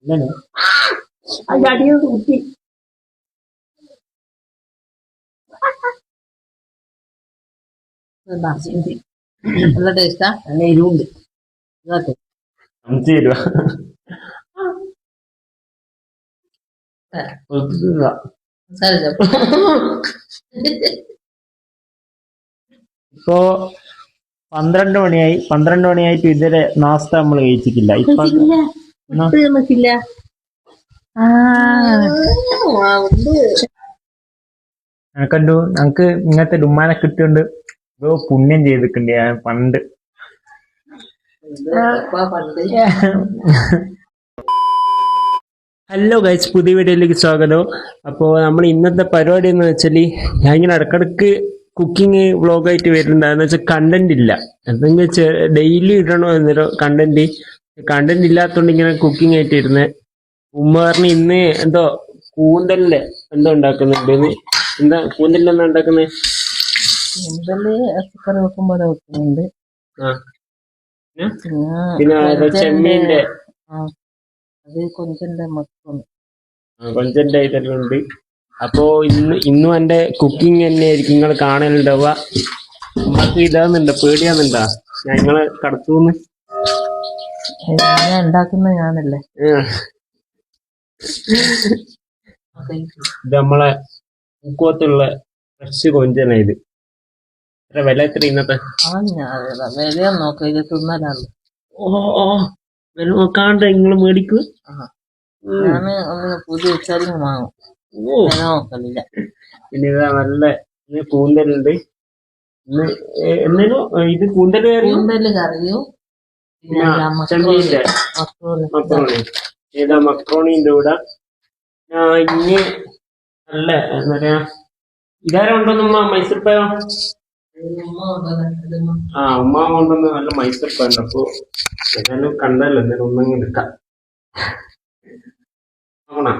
ഇല്ലല്ലോ അടിയോ കുത്തി നല്ല ടേസ്റ്റാ. നല്ല എരിവുണ്ട്. ഇതാട്ടെ 5 രൂപ ഇപ്പോ 12 മണിയായി. 12 മണിയായിട്ട് ഇതുവരെ നാസ്ത നമ്മൾ കഴിച്ചിട്ടില്ല. ഇപ്പൊ നമുക്കില്ല. കണ്ടു ഞങ്ങക്ക് ഇങ്ങനത്തെ ഡുമ്മാനെ കിട്ടിയോണ്ട് ഇതോ പുണ്യം ചെയ്തിട്ടുണ്ട് ഞാൻ പണ്ട്. ഹലോ ഗൈസ്, പുതിയ വീഡിയോയിലേക്ക് സ്വാഗതം. അപ്പോൾ നമ്മൾ ഇന്നത്തെ പരിപാടി എന്ന് വെച്ചാൽ ഞാൻ ഇങ്ങനെ ഇടക്കിടക്ക് കുക്കിംഗ് വ്ളോഗായിട്ട് വരുന്നുണ്ട്. എന്ന് വെച്ചാൽ കണ്ടന്റ് ഇല്ല. എന്തെങ്കിലും വെച്ചാൽ ഡെയിലി ഇടണോ എന്നൊരു കണ്ടന്റ് ഇല്ലാത്തതുകൊണ്ട് ഇങ്ങനെ കുക്കിംഗ് ആയിട്ട് ഇരുന്നത്. ഉമ്മ പറഞ്ഞ് ഇന്ന് എന്തോ കൂന്തലിന്റെ എന്തോ ഉണ്ടാക്കുന്നുണ്ട്. എന്താ കൂന്തലിന്റെ എന്താ ഉണ്ടാക്കുന്നത്? പച്ചക്കറി വെക്കുമ്പോൾ വെക്കുന്നുണ്ട്. പിന്നെ ചെമ്മീന്റെ അത് കൊഞ്ചന്റെ മക്കളും കൊഞ്ചന്റെ ഇതെല്ലാം ഉണ്ട്. അപ്പോ ഇന്നും എന്റെ കുക്കിംഗ് തന്നെയായിരിക്കും നിങ്ങൾ കാണലുണ്ടാവുക. ഉമ്മക്ക് ഇതാന്നുണ്ടോ, പേടിയാന്നുണ്ടാ ഞാൻ നിങ്ങളെ കടത്തൂന്ന്? ഉണ്ടാക്കുന്ന ഞാനല്ലേ. ഇത് നമ്മളെ മുക്കോത്തുള്ള ഫ്രഷ് കൊഞ്ചന. ഇത് എത്ര വില? എത്ര ഇന്നത്തെ വില നോക്ക ഇത് തിന്നലാണ്. വില നോക്കാണ്ട് നിങ്ങൾ മേടിക്കൂ? ഞാന് ഒന്ന് പുതിയ വെച്ചാലും വാങ്ങും. വില നോക്കലില്ല. പിന്നെ ഇതാ നല്ല കൂന്തലുണ്ട്. എന്നേലും ഇത് കൂന്തല് കറിയും ചെമ്മീന്റെ മക്രോണി. ഏതാ മക്രോണിന്റെ കൂടെ ഇനി നല്ല എന്താ പറയാ ഇതാരം ഉണ്ടോന്നുമ്മ മൈസൂർ പഴോ? ഉമ്മ കൊണ്ടൊന്ന് നല്ല മൈസൂർ പഴം. അപ്പൊ ഏതായാലും കണ്ടല്ലോ, എന്നാലും ഒന്നെങ്കിലും എടുക്കാം. ആണോ?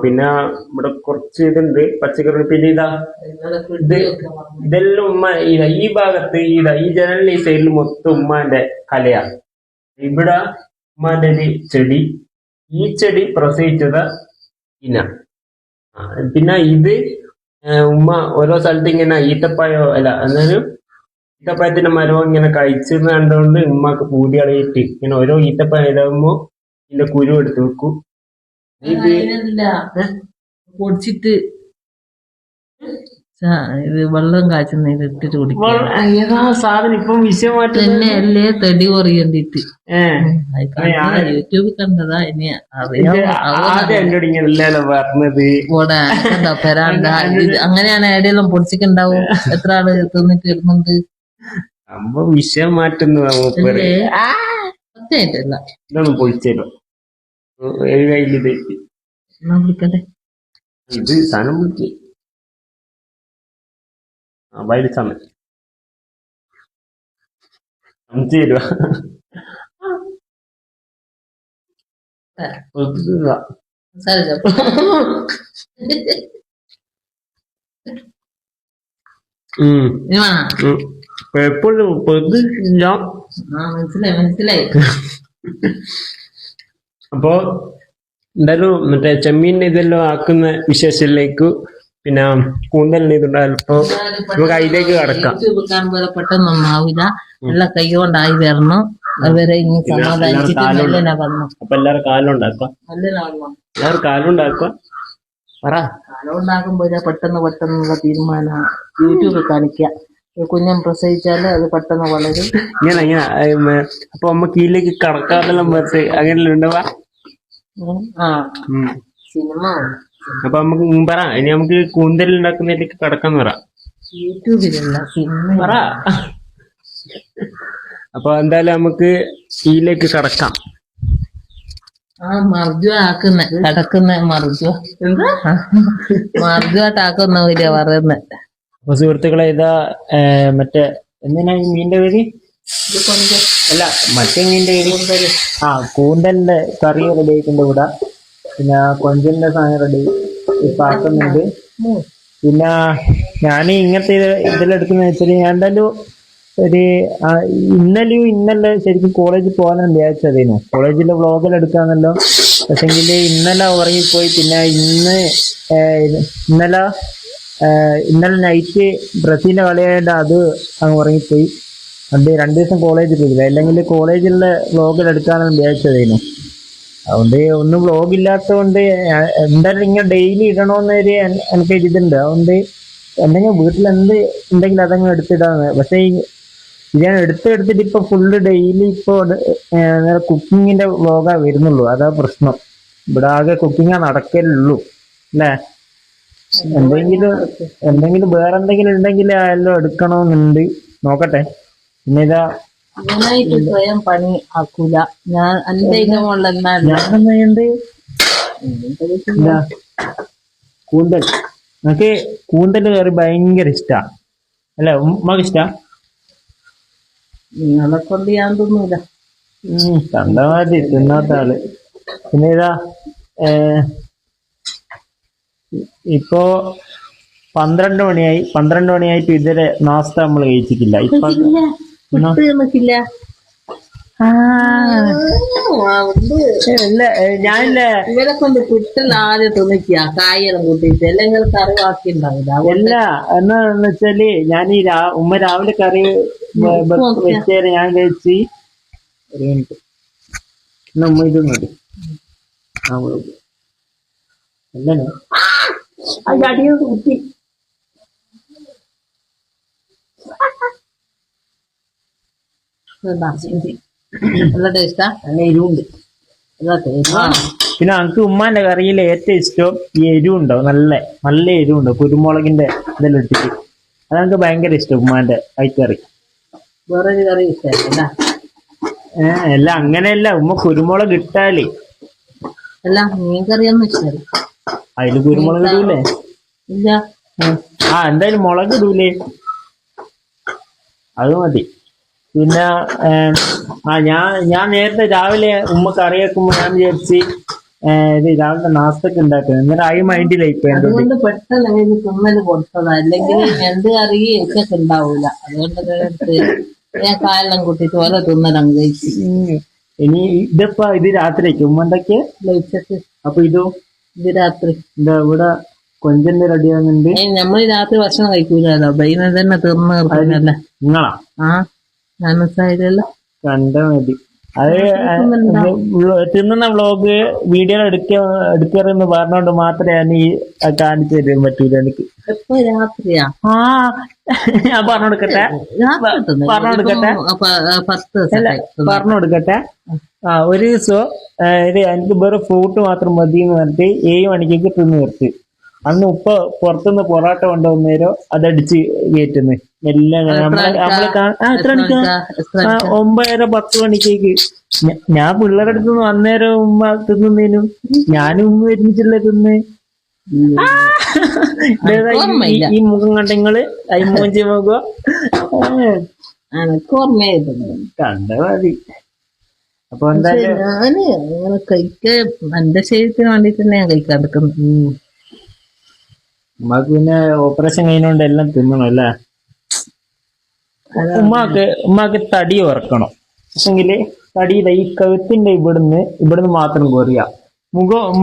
പിന്നെ ഇവിടെ കുറച്ച് ഇതുണ്ട് പച്ചക്കറി. പിന്നെ ഇതെല്ലാം ഉമ്മ ഈ ഭാഗത്ത് ഈ ജനലിന്റെ ഈ സൈഡിൽ മൊത്തം ഉമ്മാന്റെ കലയാണ്. ഇവിടെ ഉമ്മാന്റെ ഒരു ചെടി, ഈ ചെടി പ്രസവിച്ചത് ഇന. പിന്നെ ഇത് ഉമ്മ ഓരോ സ്ഥലത്ത് ഇങ്ങനെ ഈത്തപ്പഴോ അല്ല എന്നാലും ഈത്തപ്പഴത്തിന്റെ മരവും ഇങ്ങനെ കഴിച്ചെന്ന് കണ്ടുകൊണ്ട് ഉമ്മക്ക് പൂതി കളയിട്ട് ഇങ്ങനെ ഓരോ ഈത്തപ്പഴം ഇതാകുമ്പോ ഇതിന്റെ കുരു എടുത്ത് വെക്കും. ഇത് പൊടിച്ചിട്ട് ഇത് വെള്ളം കാച്ചുന്ന ഇത് ഇട്ടിട്ട് കുടിക്കും. ഏതാ സാധനം ഇപ്പം വിഷയമായിട്ട് തന്നെ അല്ലേ തടി കുറയണ്ടിട്ട് യൂട്യൂബിൽ കണ്ടതാ. ഇനി എന്നോട് ഇങ്ങനെയല്ലോ പറഞ്ഞത്. അങ്ങനെയാണ് എവിടെയെല്ലാം പൊടിച്ചിട്ടുണ്ടാവും. എത്ര ആള് തിന്നിട്ട് വരുന്നുണ്ട്. അമ്മ വിഷയം മാറ്റുന്നു. സത്യമായിട്ടല്ല ഇതൊന്നും പൊളിച്ചല്ലോ കയ്യിലിത് വിളിക്കട്ടെ. ഇത് സാധനം വിളിക്ക് വയലിച്ചാണ് 5 രൂപ. എപ്പോഴും മനസ്സിലായി. അപ്പോ എന്തായാലും മറ്റേ ചെമ്മീൻ ഇതെല്ലാം ആക്കുന്ന വിശേഷത്തിലേക്ക് പിന്നെ കൂന്തലിന് ഇതുണ്ടായപ്പോ നമുക്ക് അതിലേക്ക് കടക്കാം. പെട്ടെന്ന് ഒന്നാവില്ല. എല്ലാം കൈ കൊണ്ടായി വരണം. അവരെ ഇനി സമാധാനിച്ചിട്ട് അപ്പൊ എല്ലാവരും കാലുണ്ടാക്കുക. എല്ലാവരും കാലുണ്ടാക്കുക. കാലുണ്ടാക്കുമ്പോ പെട്ടെന്നുള്ള തീരുമാനം യൂട്യൂബിൽ കാണിക്കുക. കുഞ്ഞൻ പ്രസവിച്ചാല് അത് പെട്ടെന്ന് വളരും. ഇങ്ങനെ അപ്പൊ നമുക്ക് ഇതിലേക്ക് കടക്കാതെല്ലാം വെച്ച് അങ്ങനെയല്ല ഉണ്ടാവാ. സിനിമ അപ്പൊ നമുക്ക് പറ ഇനി നമുക്ക് കൂന്തൽ ഉണ്ടാക്കുന്നതിലേക്ക് കടക്കാന്ന് പറ. യൂട്യൂബിലുള്ള സിനിമ പറ. അപ്പൊ എന്തായാലും നമുക്ക് ഇതിലേക്ക് കടക്കാം. മർജു ആക്കുന്ന കടക്കുന്ന മർജു മർജുവായിട്ടാക്കുന്ന വരിക പറയുന്നത്. അപ്പൊ സുഹൃത്തുക്കളെ ഇതാ മറ്റേ എന്തിനാ ഈ മീനിന്റെ പേര്? അല്ല മറ്റേ മീനിന്റെ പേര് കൂന്തലിന്റെ കറി റെഡി ആയിട്ടുണ്ട് ഇവിടെ. പിന്നെ കൊഞ്ചലിന്റെ സാധനം റെഡി ഇപ്പൊ ആക്കുന്നുണ്ട്. പിന്നെ ഞാൻ ഇങ്ങനത്തെ ഇതെല്ലാം എടുക്കുന്ന വെച്ചാൽ ഞാൻ എന്തായാലും ഒരു ഇന്നലെ ശരിക്കും കോളേജിൽ പോകാനാണ് വിചാരിച്ചതേനു. കോളേജിലെ വ്ളോഗിൽ എടുക്കാന്നല്ലോ. പക്ഷെങ്കിൽ ഇന്നലെ ഉറങ്ങിപ്പോയി. പിന്നെ ഇന്നലെ നൈറ്റ് ബ്രസീലിന്റെ കളിയായതുകൊണ്ട് അത് അങ്ങ് ഉറങ്ങിപ്പോയി. അത് 2 ദിവസം കോളേജിൽ പോയില്ല. അല്ലെങ്കിൽ കോളേജിലെ വ്ളോഗിൽ എടുക്കാനാണ് വിചാരിച്ചതേനു. അതുകൊണ്ട് ഒന്നും വ്ളോഗ് ഇല്ലാത്തതുകൊണ്ട് എന്തായാലും ഇങ്ങനെ ഡെയിലി ഇടണമെന്നൊരു എനിക്ക് ഇതുണ്ട്. അതുകൊണ്ട് എന്തെങ്കിലും വീട്ടിൽ ഉണ്ടെങ്കിൽ അതങ്ങ് എടുത്തിടാന്ന്. പക്ഷെ ഇത് ഞാൻ എടുത്തിട്ട് ഇപ്പൊ ഫുള്ള് ഡെയിലി ഇപ്പൊ കുക്കിങ്ങിന്റെ വ്ളോഗാ വരുന്നുള്ളൂ. അതാ പ്രശ്നം. ഇവിടെ ആകെ കുക്കിങ്ങാ നടക്കലുള്ളൂ അല്ലേ. എന്തെങ്കിലും വേറെ എന്തെങ്കിലും ഉണ്ടെങ്കിൽ എല്ലാം എടുക്കണമെന്നുണ്ട്. നോക്കട്ടെ. പിന്നെ ഇതാ ഞാനായിട്ട് സ്വയം പണി ആക്കൂല. ഞാൻ എന്റെ ഞാനെന്ത് കൂന്തൽ. എനിക്ക് കൂന്തൽ കറി ഭയങ്കര ഇഷ്ടാ. അല്ല ഉമ്മക്ക് ഇഷ്ടാ? നിങ്ങളെ കൊണ്ട് ഞാൻ തിന്നൂല. കണ്ടാ മതി തിന്നാത്ത ആള്. പിന്നെ ഇതാ ഇപ്പോ 12 മണിയായി. 12 മണിയായിട്ട് ഇതുവരെ നാസ്ത നമ്മൾ കഴിച്ചിട്ടില്ല. ഇപ്പൊ ഞാനില്ലേ ഇവരെ കൊണ്ട് പുട്ടിൽ ആദ്യം തിന്നിക്കുക കായെല്ലാം കൂട്ടിയിട്ട് അല്ലെങ്കിൽ കറി ബാക്കി ഉണ്ടാവില്ല. അല്ല എന്നാന്ന് വെച്ചാല് ഞാൻ ഉമ്മ രാവിലെ കറി വെച്ചേരെ ഞാൻ കഴിച്ച്. ഒരു മിനിറ്റ്. എന്നാ ഉമ്മ ഇത് മതി. എങ്ങനെ അടിയോ കുത്തി നല്ല ടേസ്റ്റാ. നല്ല എരിവുണ്ട്. പിന്നെ എനിക്ക് ഉമ്മാന്റെ കറിയിൽ ഏറ്റവും ഇഷ്ടം ഈ എരിവുണ്ടാവും. നല്ല എരിവുണ്ട്. കുരുമുളകിന്റെ ഇതെല്ലാം ഇട്ടിട്ട് അതെനിക്ക് ഭയങ്കര ഇഷ്ടം ഉമ്മാന്റെ കറി. വേറൊരു കറി ഇഷ്ടമല്ല. അല്ല അങ്ങനെയല്ല. ഉമ്മ കുരുമുളക് ഇട്ടാല് അല്ല മീൻ കറിയൊന്നും ഇഷ്ടമല്ല. അതില് കുരുമുളക് ഇടൂലേ? ഇല്ല. എന്തായാലും മുളക് ഇടൂലേ? അത് മതി. പിന്നെ ഞാൻ നേരത്തെ രാവിലെ ഉമ്മ കറി വെക്കുമ്പോ ഞാൻ വിചാരിച്ച് ഇത് രാവിലെ നാസ്തക്ക് ഉണ്ടാക്കുന്നത്. എന്നിട്ട് ആയി മൈൻഡിലായിപ്പോ. അതുകൊണ്ട് പെട്ടെന്ന് തുമ്മല് കൊടുത്തതാ. അല്ലെങ്കിൽ എന്ത് കറി എനിക്കൊക്കെ ഉണ്ടാവൂല. അതുകൊണ്ട് ഞാൻ കായെല്ലാം കൂട്ടിട്ട് ഓരോ തുമ്മലങ്ങ് കഴിച്ചു. ഇനി ഇത് രാത്രിക്ക് ഉമ്മ എന്തൊക്കെ ഉച്ചക്ക്. അപ്പൊ ഇത് രാത്രി എന്താ ഇവിടെ കൊഞ്ചന്റെ റെഡി ആകുന്നുണ്ട്. നമ്മള് രാത്രി ഭക്ഷണം കഴിക്കൂലോ. വൈകുന്നേരം തന്നെ തീർന്നു നിർത്തുന്നല്ലേ. നിങ്ങളാ? ഞാൻ മിസ്സായില്ലല്ലോ. കണ്ടാ മതി. അത് തിന്നുന്ന വ്ളോഗ് വീഡിയോ എടുക്കറെന്ന് പറഞ്ഞോണ്ട് മാത്രമേ ഞാൻ ഈ കാണിച്ചു തരാൻ പറ്റൂല എനിക്ക്. എപ്പോ രാത്രിയാ? ഞാൻ പറഞ്ഞെടുക്കട്ടെ. ഒരു ദിവസം എനിക്ക് വേറെ ഫ്രൂട്ട് മാത്രം മതി എന്ന് പറഞ്ഞിട്ട് 7 മണിക്കൊക്കെ തിന്ന് നിർത്തി. അന്ന് ഉപ്പ പുറത്തുനിന്ന് പൊറോട്ട കൊണ്ടുവന്നേരോ അതടിച്ച് കയറ്റുന്നു എല്ലാം. നമ്മള് എത്ര മണിക്കാ? 9:30-10 മണിക്കേക്ക്. ഞാൻ പിള്ളേരുടെ അടുത്ത് നിന്ന് വന്നേരം ഉമ്മ തിന്നേനും ഞാനും ഉമ്മ ഒരുമിച്ചുള്ള തിന്ന്. ഈ മുഖം കണ്ടെങ്ങള് മൂഞ്ചി മുഖം കണ്ട മതി. അപ്പൊ എന്തായാലും ഞാന് അങ്ങനെ കഴിക്കാൻ എന്റെ ശരീരത്തിന് വേണ്ടിട്ട് തന്നെ ഞാൻ കഴിക്കാതിരിക്കുന്നു. ഉമ്മാക്ക് പിന്നെ ഓപ്പറേഷൻ കഴിഞ്ഞോണ്ട് എല്ലാം തിന്നണം അല്ലേ. ഉമ്മാക്ക് തടി ഉറക്കണം. പക്ഷെങ്കില് തടിയില്ല. ഈ കഴുത്തിന്റെ ഇവിടുന്ന് മാത്രം കുറയ.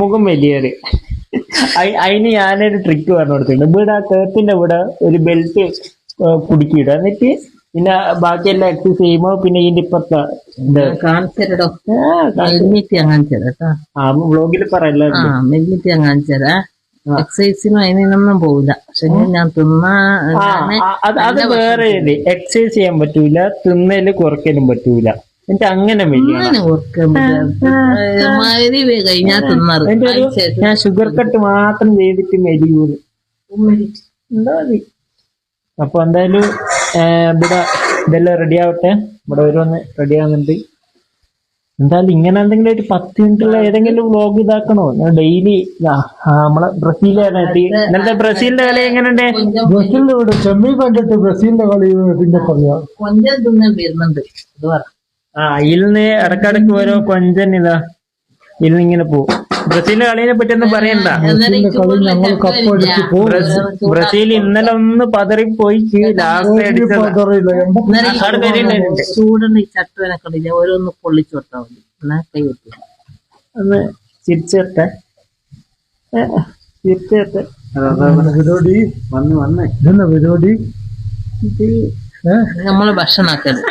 മുഖം വലിയൊരു അതിന് ഞാനൊരു ട്രിക്ക് പറഞ്ഞു കൊടുത്തിട്ടുണ്ട്. ഇവിടെ കഴുത്തിന്റെ ഇവിടെ ഒരു ബെൽറ്റ് കുടുക്കിയിടുക. എന്നിട്ട് പിന്നെ ബാക്കിയെല്ലാം എക്സസൈസ് ചെയ്യുമ്പോ പിന്നെ ഇതിന്റെ ഇപ്പുറത്തെ വ്ളോഗിൽ പറയല്ലോ. എക്സസൈസിനും അതിനൊന്നും പോവില്ല. പക്ഷെ ഞാൻ അത് വേറെ എക്സസൈസ് ചെയ്യാൻ പറ്റൂല, തിന്നല് കുറയ്ക്കാനും പറ്റൂല. എനിക്ക് അങ്ങനെ കഴിഞ്ഞാൽ തിന്നാറ്. ഞാൻ ഷുഗർ കട്ട് മാത്രം ചെയ്തിട്ട് മെലിയൂര് എന്താ മതി. അപ്പൊ എന്തായാലും ഇവിടെ ഇതെല്ലാം റെഡി ആവട്ടെ. ഇവിടെ ഓരോന്ന് റെഡി ആവുന്നുണ്ട്. എന്തായാലും ഇങ്ങനെ എന്തെങ്കിലും ഒരു 10 മിനിറ്റുള്ള ഏതെങ്കിലും വ്ളോഗ് ഇതാക്കണോ? ഞാൻ ഡെയിലി നമ്മളെ ബ്രസീലിന്റെ കളി എങ്ങനെയുണ്ട്? ബ്രസീലിന്റെ ഇവിടെ ചെമ്മീ കണ്ടിട്ട് ബ്രസീലിന്റെ കളി പിന്നെ പറയാം. കൊഞ്ചം തിന്നാൻ വരുന്നുണ്ട്. ഇതിന്ന് ഇടക്കിടക്ക് ഓരോ കൊഞ്ചൻ ഇതിൽ ഇങ്ങനെ പോവും. ബ്രസീലിന്റെ കളിനെ പറ്റി ഒന്നും പറയണ്ട. അന്നേരം എനിക്ക് കളി കൂടുതൽ ഞങ്ങൾ ചെലവ് കപ്പടിച്ച് ഇല്ല. പോകും. ബ്രസീൽ ഇന്നലെ ഒന്ന് പതറിപ്പോയി ലാസ്റ്റ് അടിച്ചത്. അറിയില്ല അന്നേരം ആടെ വരുന്നുണ്ട്. ചൂടുണ്ട് ഈ ചട്ടുവിനെ കണ്ടില്ല ഓരോന്ന് പൊള്ളിച്ചു കൊടുത്താൽ മതി എന്നാ കൈ വെക്കും. ഒന്ന് ചിരിച്ചേട്ടെ ചിരിച്ചേട്ടെ. പരിപാടി വന്ന് ഇതെന്നാ പരിപാടി നമ്മള് ഭക്ഷണാക്കല്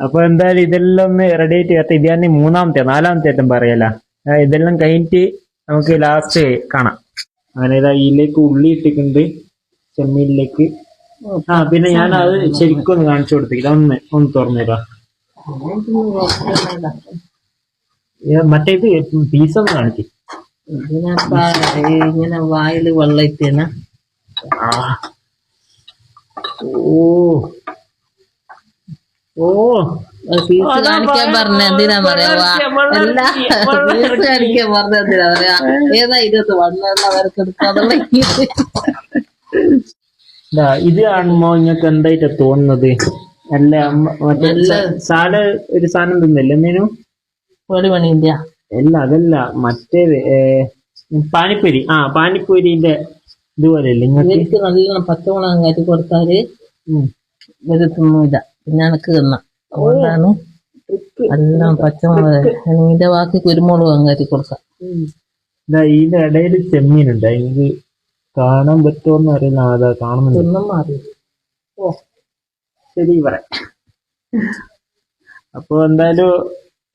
അപ്പൊ എന്തായാലും ഇതെല്ലാം ഒന്ന് റെഡി ആയിട്ട് കേട്ടെ. ഇത് തന്നെ നാലാമത്തെ ആയിട്ടും പറയല. ഇതെല്ലാം കഴിഞ്ഞിട്ട് നമുക്ക് ലാസ്റ്റ് കാണാം. അങ്ങനെ ഇതാ ഇതിലേക്ക് ഉള്ളി ഇട്ടിട്ടുണ്ട് ചെമ്മീനിലേക്ക്. പിന്നെ ഞാൻ അത് ശരിക്കും ഒന്ന് കാണിച്ചു കൊടുത്തില്ല. ഒന്ന് തുറന്നിടാ. മറ്റേ ഇത് പീസ് ഒന്ന് കാണിക്കും. ഇതിനപ്പ ഇങ്ങനെ വായില് വെള്ളം ഇട്ടേന ഓ പീസ് കാണിക്കാൻ പറഞ്ഞ എന്തിനാ പറയാ എല്ലാ പീസ് കാണിക്കാൻ പറഞ്ഞ എന്തിനാ പറയാ ഏതാ ഇതൊക്കെ വന്നെന്ന് അവർക്ക് എടുക്കാതുള്ള ഇത് കാണുമ്പോ നിങ്ങൾക്ക് എന്തായിട്ടാ തോന്നുന്നത്? അല്ല മറ്റേ സാല ഒരു സാധനം തിന്നല്ലേ എന്തേനും പൊടി പണിയില്ല. അല്ല അതല്ല മറ്റേത് പാനിപ്പൂരി. പാനിപ്പൂരിന്റെ ഇതുപോലെയല്ലേ നിങ്ങൾക്ക്? ഇവർക്ക് നല്ലോണം പച്ചമുളകം കയറ്റി കൊടുത്താല് ഇവര് തിന്നൂല. പിന്നെ എനക്ക് തിന്ന അതുകൊണ്ടാണ് എല്ലാം പച്ചമുളക് ഇതിന്റെ ബാക്കി കുരുമുളകും കയറ്റി കൊടുക്കാം. ഇതിന്റെ ഇടയിൽ ചെമ്മീനുണ്ട്. എനിക്ക് കാണാൻ പറ്റുമോന്ന് അറിയില്ല. അതാ കാണുന്നുണ്ട്. തിന്നും മാറി. ഓ ശരി പറയാം. അപ്പൊ എന്തായാലും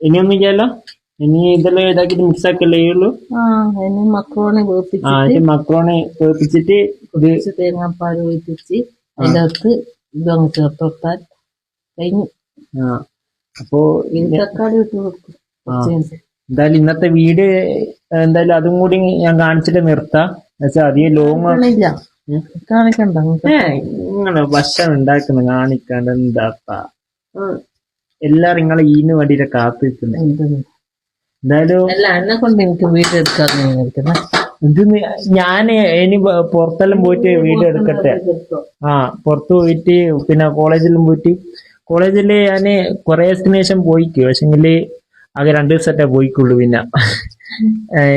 ഇനിയൊന്നും ചെയ്യാലോ. ഇനി ഇതെല്ലാം ഇതാക്കിട്ട് മിക്സ് ആക്കല്ലേ ഉള്ളൂ. ഇനി മക്രോണി വേപ്പിച്ചിട്ട് മക്രോണി വേപ്പിച്ചിട്ട് ഇത് തേങ്ങാപ്പാൽ വേപ്പിച്ച് അതിന്റെ അകത്ത് ഇതങ്ങ് ചേർത്ത് കൊടുത്താൽ കഴിഞ്ഞു. അപ്പോ തക്കാളി ഇട്ട് കൊടുക്കും. എന്തായാലും ഇന്നത്തെ വീഡിയോ എന്തായാലും അതും കൂടി ഞാൻ കാണിച്ചിട്ട് നിർത്താം. എന്നുവെച്ചാൽ അധികം ലോങ് കാണിക്കണ്ട നിങ്ങള് ഭക്ഷണം ഉണ്ടാക്കുന്ന കാണിക്കാണ്ട് എന്താപ്പാ എല്ലാരും നിങ്ങളെ ഈന് വേണ്ടിട്ട് കാത്തു നിൽക്കുന്നത്. എന്തായാലും അല്ല എന്നെ കൊണ്ട് എനിക്ക് വീഡിയോ എടുക്കാതെ ഇത് ഞാന് ഇനി പുറത്തെല്ലാം പോയിട്ട് വീഡിയോ എടുക്കട്ടെ. പുറത്ത് പോയിട്ട് പിന്നെ കോളേജിലും പോയിട്ട് കോളേജില് ഞാന് കുറെ ശേഷം പോയിക്ക്. പക്ഷെങ്കില് ആകെ 2 ദിവസത്തെ പോയിക്കുള്ളൂ. പിന്നെ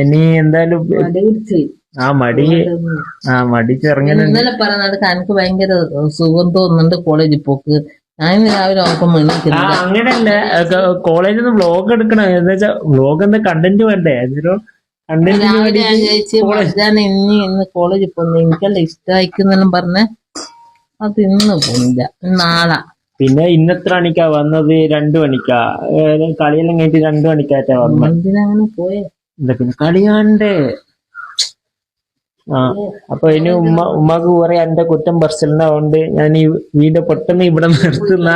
ഇനി എന്തായാലും മടി ചെറുങ്ങനെ ഇന്നലെ പറഞ്ഞത് എനിക്ക് ഭയങ്കര സുഖം തോന്നുന്നുണ്ട് കോളേജിൽ പോക്ക്. ഞാൻ രാവിലെ ഉറക്കം എണീക്കുന്നില്ല. അങ്ങനെയല്ല കോളേജിൽ നിന്ന് വ്ലോഗ് എടുക്കണം. എന്താ വെച്ചാ വ്ലോഗ് എന്താ കണ്ടന്റ് വേണ്ടേ? അതൊരു രാവിലെ ഞാൻ ചോദിച്ചു ഇന്ന് കോളേജിൽ പോകുന്നു എനിക്കല്ല ഇഷ്ടമായിക്കുന്നെല്ലാം പറഞ്ഞ അത് ഇന്ന് പോകുന്നില്ല നാളെ. പിന്നെ ഇന്നെത്ര മണിക്കാ വന്നത്? 2 മണിക്കാ. കളിയെല്ലാം കഴിഞ്ഞിട്ട് 2 മണിക്കാറ്റാ വന്നത്. എന്തിനങ്ങനെ പോയേ? എന്താ പിന്നെ കളി കാണണ്ടേ? അപ്പൊ ഇനി ഉമ്മക്ക് കുറെ എന്റെ കുറ്റം പറച്ചിലുണ്ടാവുകൊണ്ട് ഞാൻ ഈ വീഡിയോ പെട്ടെന്ന് ഇവിടെ നിർത്തുന്ന.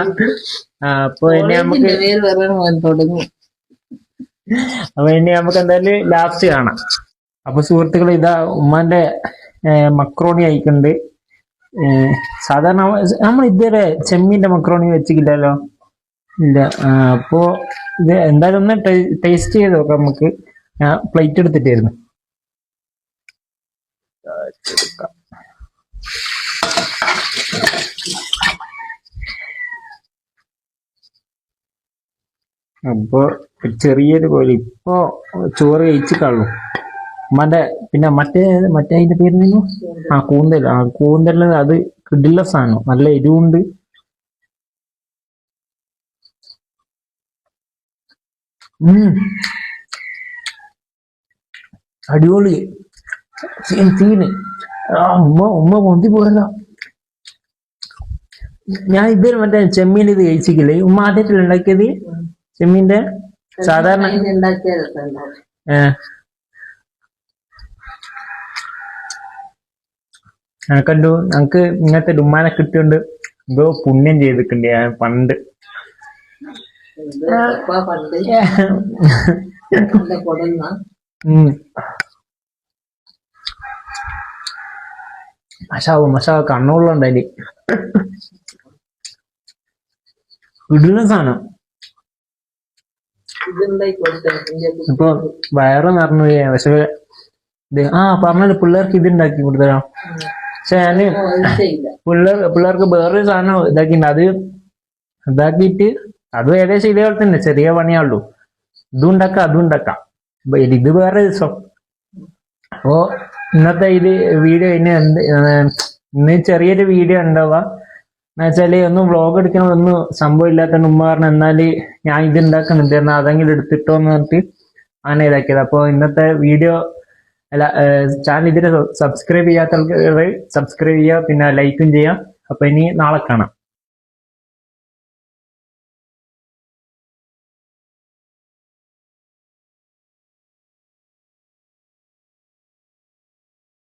അപ്പൊ ഇനി നമുക്ക് എന്തായാലും ലാസ്റ്റ് കാണാം. അപ്പൊ സുഹൃത്തുക്കൾ ഇതാ ഉമ്മാന്റെ മക്രോണി അയക്കുന്നുണ്ട്. സാധാരണ നമ്മൾ ഇതുവരെ ചെമ്മീന്റെ മക്രോണി വെച്ചിട്ടില്ലല്ലോ. ഇല്ല. അപ്പോ ഇത് എന്തായാലും ഒന്ന് ടേസ്റ്റ് ചെയ്ത് നോക്കാം നമുക്ക്. ഞാൻ പ്ലേറ്റ് എടുത്തിട്ടായിരുന്നു. അപ്പൊ ചെറിയൊരു കോഴി ഇപ്പൊ ചോറ് കഴിച്ച് കളു ഉമ്മാന്റെ. പിന്നെ മറ്റേ അതിന്റെ പേര് കൂന്തൽ. കൂന്തലിന് അത് കിടില സാധനം. നല്ല എരിവുണ്ട്. അടിപൊളി സീന്. ഉമ്മ പൊന്തി പോരല്ലോ. ഞാൻ ഇതുവരെ മറ്റേ ചെമ്മീൻ ഇത് കഴിച്ചിട്ടില്ലേ. ഉമ്മ ആദ്യമായിട്ടല്ലേ ഉണ്ടാക്കിയത് ചെമ്മീന്റെ? സാധാരണ കണ്ടു. ഞങ്ങക്ക് ഇങ്ങനത്തെ ഉമ്മാനെ കിട്ടിയോണ്ട് എന്തോ പുണ്യം ചെയ്തിട്ടുണ്ട് ഞാൻ പണ്ട്. മഷാ കണ്ണുള്ളുണ്ടായി. ഇടുന്ന സാധനം. ഇപ്പൊ വയറ് നിറഞ്ഞു പോയി. പക്ഷെ പറഞ്ഞത് പിള്ളേർക്ക് ഇത് ഉണ്ടാക്കി കൊടുത്തരാം. പക്ഷെ ഞാന് പിള്ളേർക്ക് വേറൊരു സാധനം ഇതാക്കിണ്ട്. അത് ഇതാക്കിയിട്ട് അതും ഏകദേശം ഇതേപോലെ തന്നെ ചെറിയ പണിയാളൂ. ഇതും ഉണ്ടാക്കാം അതും ഉണ്ടാക്കാം. ഇത് വേറെ ദിവസം. അപ്പോ ഇന്നത്തെ ഇത് വീഡിയോ ഇന്ന് ചെറിയൊരു വീഡിയോ ഉണ്ടാവുക എന്ന് വെച്ചാല് ഒന്നും വ്ളോഗ് എടുക്കണതൊന്നും സംഭവം ഇല്ലാത്തതുകൊണ്ട് ഉമ്മ പറഞ്ഞു എന്നാല് ഞാൻ ഇത് ഉണ്ടാക്കുന്നുണ്ട് എന്നാൽ അതെങ്കിലും എടുത്തിട്ടോ എന്ന് പറഞ്ഞിട്ട് അങ്ങനെ ഇതാക്കിയത്. അപ്പൊ ഇന്നത്തെ വീഡിയോ അല്ല, ചാനൽ ഇതിന് സബ്സ്ക്രൈബ് ചെയ്യാത്ത ആൾക്കാർ സബ്സ്ക്രൈബ് ചെയ്യുക, പിന്നെ ലൈക്കും ചെയ്യാം. അപ്പൊ ഇനി നാളെ കാണാം.